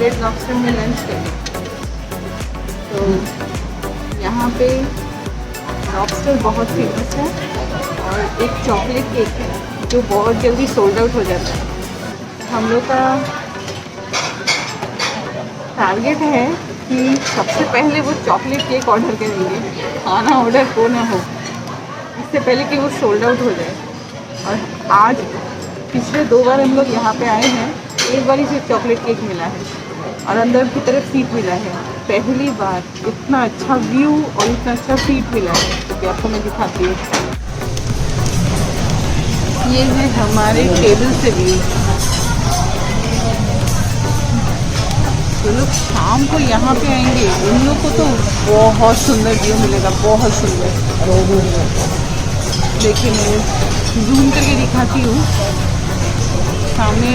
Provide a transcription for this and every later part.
Red lobster में lunch करें। तो यहाँ पे लॉबस्टर बहुत फेमस है और एक चॉकलेट केक है जो बहुत जल्दी सोल्ड आउट हो जाता है। हम लोग का टारगेट है कि सबसे पहले वो चॉकलेट केक ऑर्डर करेंगे, खाना ऑर्डर हो ना हो, इससे पहले कि वो सोल्ड आउट हो जाए। और आज पिछले 2 बार हम लोग यहाँ पे आए हैं, एक बार इसे चॉकलेट केक मिला है और अंदर की तरफ सीट मिला है। पहली बार इतना अच्छा व्यू और इतना अच्छा सीट मिला है कि आपको मैं दिखाती हूँ। ये है हमारे टेबल से व्यू। जो लोग शाम को यहाँ पे आएंगे उन लोग को तो बहुत सुंदर व्यू मिलेगा, बहुत सुंदर। देखिए मैं जूम करके दिखाती हूँ। सामने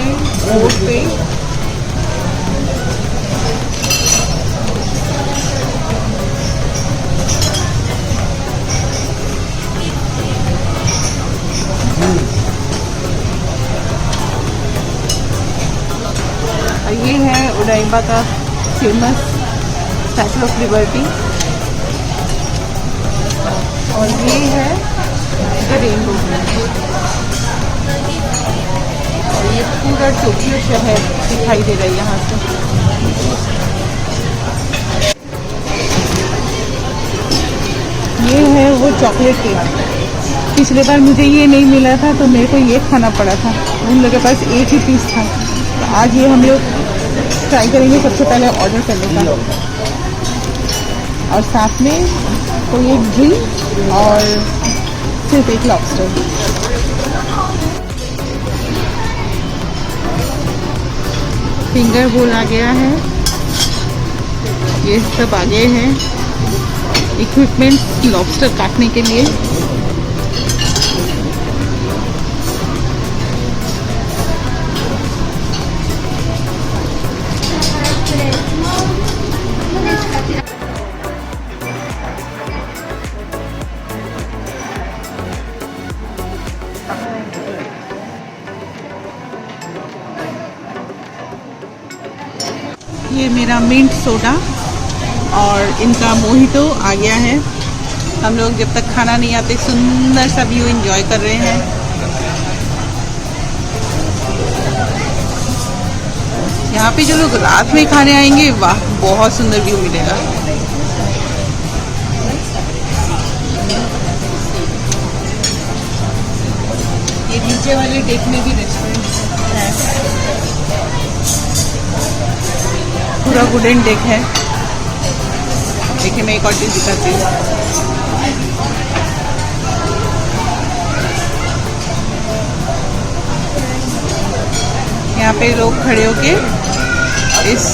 रोड पे ये है उडाईबा का फेमस स्टैचू ऑफ लिबर्टी और ये है द रेनबो। और ये पूरा टोक्यो शहर दिखाई दे रहा है यहाँ से। ये है वो चॉकलेट केक। पिछले बार मुझे ये नहीं मिला था तो मेरे को ये खाना पड़ा था, उन लोगों के पास एक ही पीस था। तो आज ये हम लोग ट्राई करेंगे सबसे पहले ऑर्डर करने का, और साथ में कोई एक ड्रिंक और सिर्फ एक लॉबस्टर। फिंगर बोल आ गया है, ये सब आ गए हैं इक्विपमेंट लॉबस्टर काटने के लिए। ये मेरा मिंट सोडा और इनका मोहितो आ गया है। हम लोग जब तक खाना नहीं आते सुंदर सा व्यू एंजॉय कर रहे हैं। यहाँ पे जो लोग रात में खाने आएंगे, वाह बहुत सुंदर व्यू मिलेगा। ये नीचे वाले डेक में भी रेस्टोरेंट है, पूरा वुडन डेक है। देखिए मैं एक और चीज़ दिखाती हूँ। यहाँ पे लोग खड़े होके इस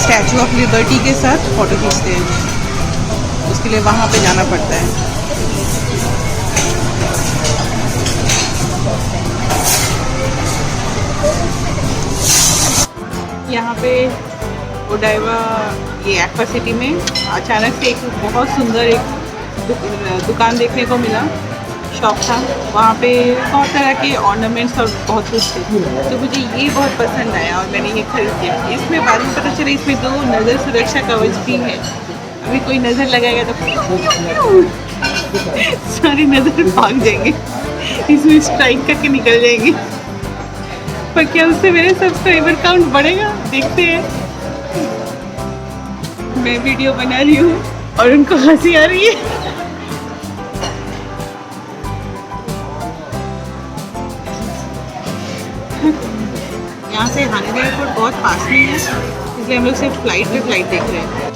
स्टैचू ऑफ लिबर्टी के साथ फ़ोटो खींचते हैं। उसके लिए वहाँ पे जाना पड़ता है। यहाँ पे ओडाइवा ये एक्वा सिटी में अचानक से एक बहुत सुंदर एक दुकान देखने को मिला, शॉप था। वहाँ पे बहुत तरह के ऑर्नामेंट्स और बहुत कुछ थे, तो मुझे ये बहुत पसंद आया और मैंने ये खरीद लिया। इसमें बाद में पता चला इसमें 2 नज़र सुरक्षा कवच भी है। अभी कोई नज़र लगाएगा तो सारी नज़र भाग जाएंगे, इसमें स्ट्राइक करके निकल जाएंगे। पर क्या उससे मेरे सब्सक्राइबर काउंट बढ़ेगा? देखते हैं। मैं वीडियो बना रही हूँ और उनको हंसी आ रही है। यहाँ से हानिड एयरपोर्ट बहुत पास में है, इसलिए हम लोग सिर्फ फ्लाइट पे फ्लाइट देख रहे हैं।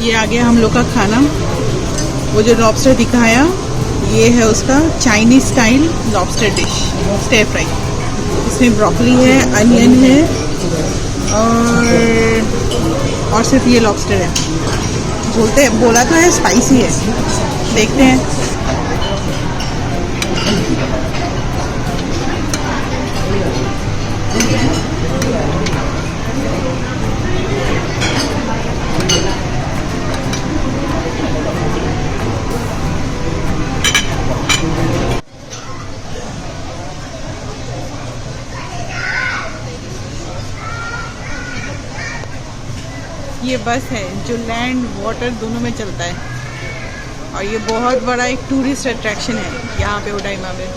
ये आ गया हम लोग का खाना। वो जो लॉबस्टर दिखाया, ये है उसका Chinese style lobster dish, stir fry. इसमें ब्रोकली है, अनियन है और सिर्फ ये लॉबस्टर है। बोला तो है स्पाइसी है, देखते हैं। ये बस है जो लैंड वाटर दोनों में चलता है, और ये बहुत बड़ा एक टूरिस्ट अट्रैक्शन है यहाँ पे ओडाइमा में।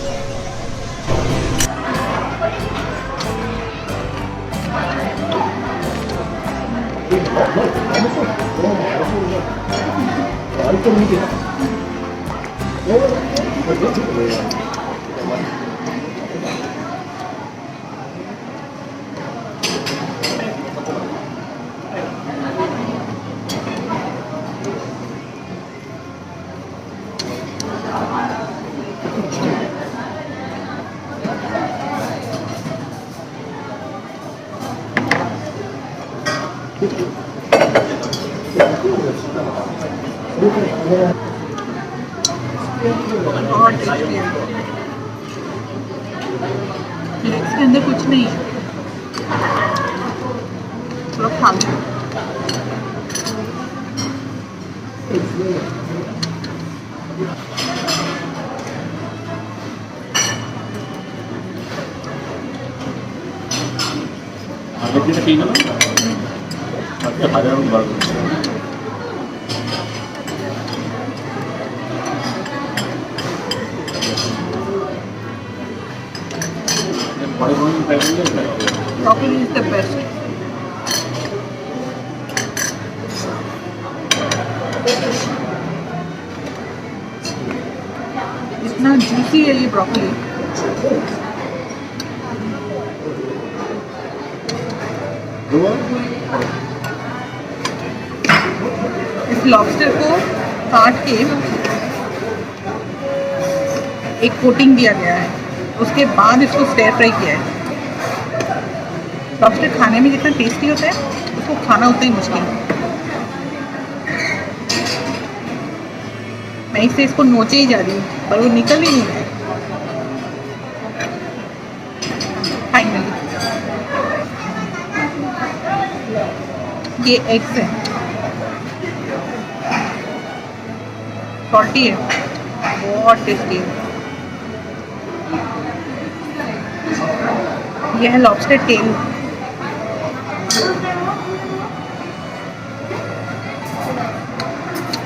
बहुत टेस्टी है। इसके अंदर कुछ नहीं है, थोड़ा खा लो। Broccoli is the best. इतना जूसी है ये ब्रोकली। इस लॉबस्टर को काट के एक कोटिंग दिया गया है, उसके बाद इसको स्टर फ्राई किया है। लॉबस्टर खाने में जितना टेस्टी होता है, उसको खाना उतना ही मुश्किल है। मैं इससे इसको नोचे ही जा रही हूँ, पर वो निकल ही नहीं रहा है। फाइनली ये एग्स है, सॉल्टी है, बहुत टेस्टी है। यह है लॉबस्टर टेल।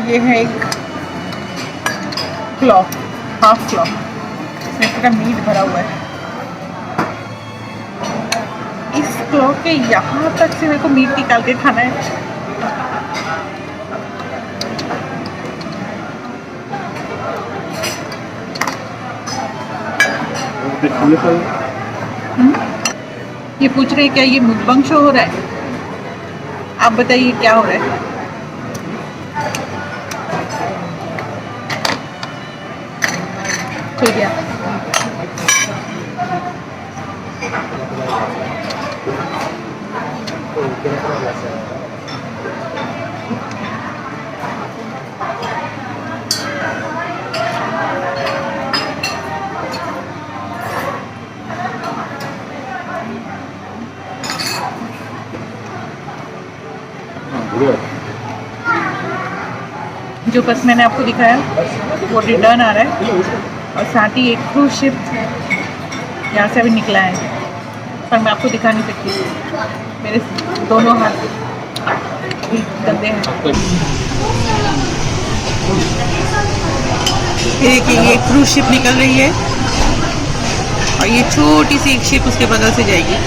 ये है एक क्लॉ, हाफ क्लॉ, इसमें पूरा मीट भरा हुआ है। इस क्लॉ के यहाँ तक से मेरे को मीट निकाल के खाना है। ये पूछ रहे हैं क्या ये मुकबंग शो हो रहा है? आप बताइए क्या हो रहा है? खुल गया। जो बस मैंने आपको दिखाया वो रिटर्न आ रहा है और साथ ही एक क्रूज शिप यहाँ से अभी निकला है, पर मैं आपको दिखा नहीं सकती, मेरे दोनों हाथ भी गंदे हैं। देखिए ये क्रूज शिप निकल रही है और ये छोटी सी एक शिप उसके बगल से जाएगी।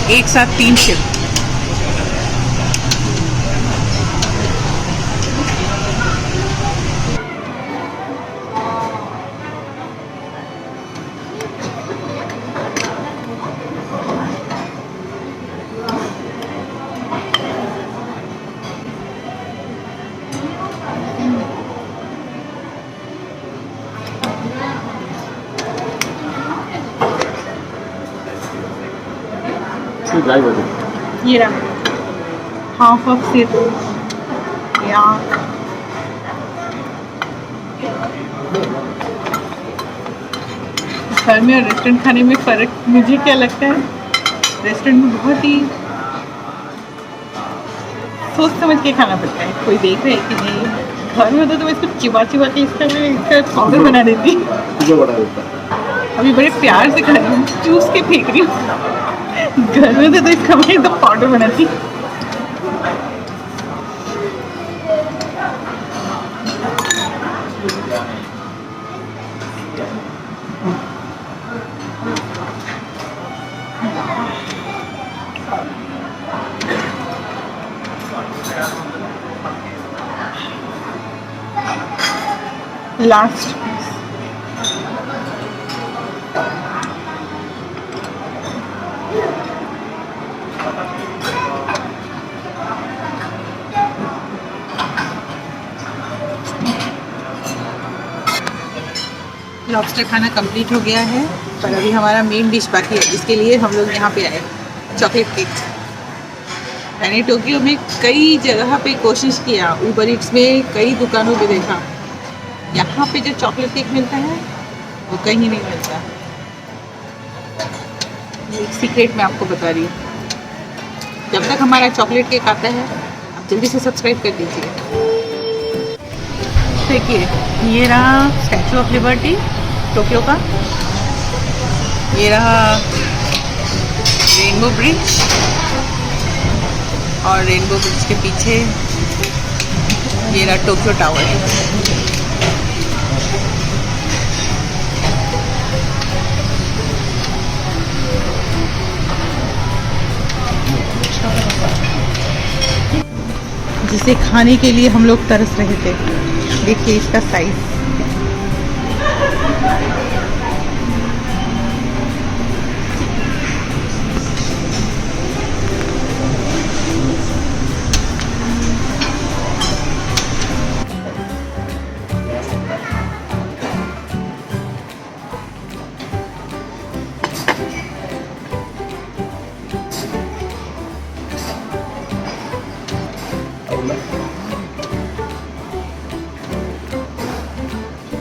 एक साथ 3 शिप। ये रहा हाफ ऑफ सिर या घर में और रेस्टोरेंट खाने में फ़र्क मुझे क्या लगता है, रेस्टोरेंट में बहुत ही सोच समझ के खाना पड़ता है, कोई देख रहा है कि नहीं। घर में तो मैं इसको चिबा चिबा के इसका पाउडर बना देती। अभी बड़े प्यार से खा रही हूँ, चूस के फेंक रही हूँ। घर में तो इसका मैं एकदम पाउडर बनाती। लास्ट लॉबस्टर खाना कंप्लीट हो गया है, पर अभी हमारा मेन डिश बाकी है, जिसके लिए हम लोग यहाँ पे आए, चॉकलेट केक। मैंने टोक्यो में कई जगह पे कोशिश किया, ऊबर ईट्स में कई दुकानों पे देखा, यहाँ पे जो चॉकलेट केक मिलता है वो कहीं नहीं मिलता। एक सीक्रेट मैं आपको बता रही हूँ, जब तक हमारा चॉकलेट केक आता है आप जल्दी से सब्सक्राइब कर दीजिए। देखिए ये रहा स्टैचू ऑफ लिबर्टी टोक्यो का, ये रहा रेनबो ब्रिज और रेनबो ब्रिज के पीछे ये रहा टोक्यो टावर। जिसे खाने के लिए हम लोग तरस रहे थे। देखिए इसका साइज,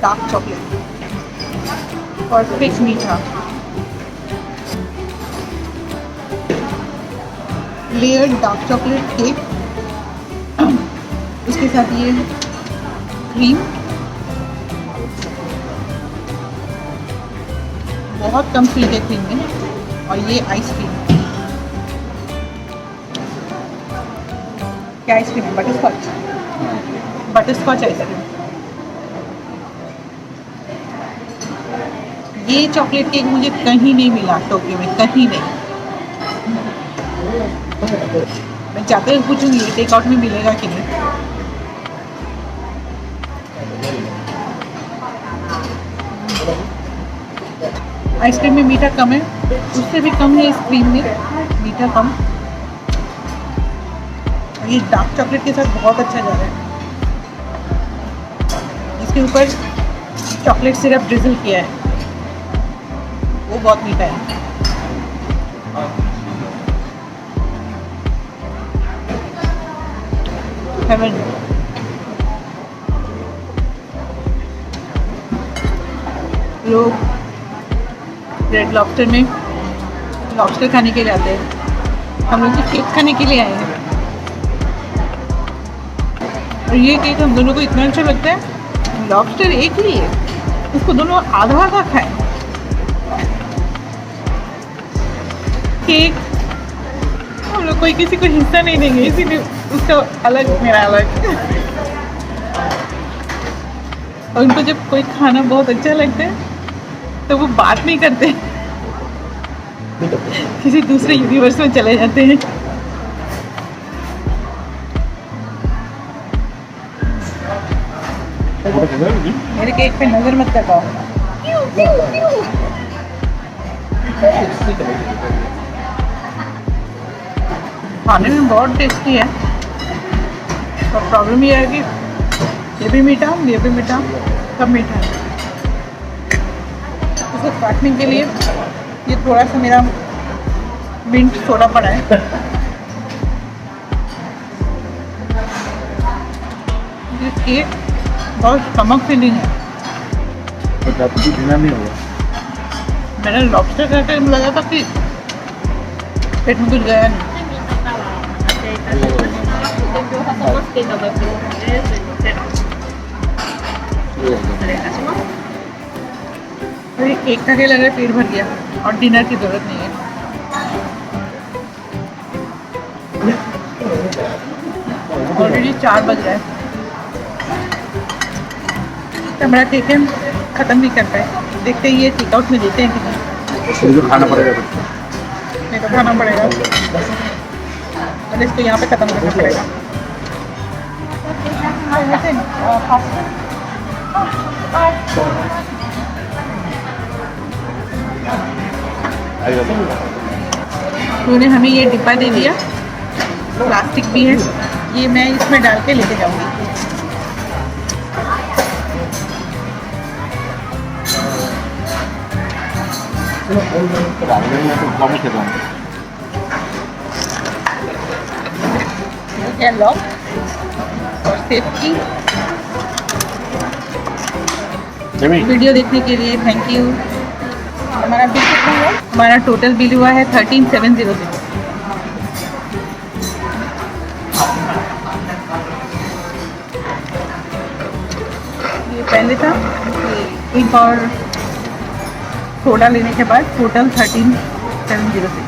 डार्क चॉकलेट परफेक्ट मीठा, लेयर्ड डार्क चॉकलेट केक, उसके साथ ये क्रीम, बहुत कम स्वीट है क्रीम में, और ये आइसक्रीम। क्या आइसक्रीम है? Butterscotch, butterscotch ice cream. ये चॉकलेट केक मुझे कहीं नहीं मिला टोक्यो में, कहीं नहीं। मैं जाते हुए पूछूंगी टेक आउट में मिलेगा कि नहीं। आइसक्रीम में मीठा कम है, उससे भी कम है इस क्रीम में, मीठा कम। ये डार्क चॉकलेट के साथ बहुत अच्छा जा रहा है। इसके ऊपर चॉकलेट सिरप ड्रिजल किया है, वो बहुत मीठा है। हेवन। लोग रेड लॉबस्टर में लॉबस्टर खाने के लिए आते हैं, हम लोग केक खाने के लिए आए हैं। और ये केक हम दोनों को इतना अच्छा लगता है, लॉबस्टर एक ही है, उसको दोनों आधा आधा खाएं। केक हम लोग कोई किसी को हिस्सा नहीं देंगे, इसीलिए उसका अलग मेरा अलग। और उनको जब कोई खाना बहुत अच्छा लगता है तो वो बात नहीं करते, किसी दूसरे यूनिवर्स में चले जाते हैं। मेरे केक पे नजर मत लगाओ। खाने में बहुत टेस्टी है, और प्रॉब्लम ये है कि ये भी मीठा, सब मीठा है। इसको काटने के लिए ये थोड़ा सा मेरा मिंट सोडा पड़ा है। ये केक बहुत स्टमक फीलिंग है। तो ज़्यादा नहीं होगा। मैंने लॉबस्टर खाकर लगा था कि पेट में कुछ गया नहीं। अरे केक खा के लग रहा है पेट भर गया और डिनर की जरूरत नहीं है। ऑलरेडी 4 बज रहा है, तो हमारा केक हम ख़त्म नहीं कर पाए। देखते हैं ये टेकआउट में देते हैं कि नहीं। मुझे खाना पड़ेगा, नहीं तो खाना पड़ेगा, पहले इसको यहाँ पे ख़त्म करना पड़ेगा। उन्होंने हमें ये डिब्बा दे दिया, प्लास्टिक भी है, ये मैं इसमें डाल के लेके जाऊँगी। लॉक और सेफ्टी। वीडियो देखने के लिए थैंक यू। हमारा बिल कितना हुआ? हमारा टोटल बिल हुआ है 13,700। ये पहले था, एक और सोडा लेने के बाद टोटल 13,706।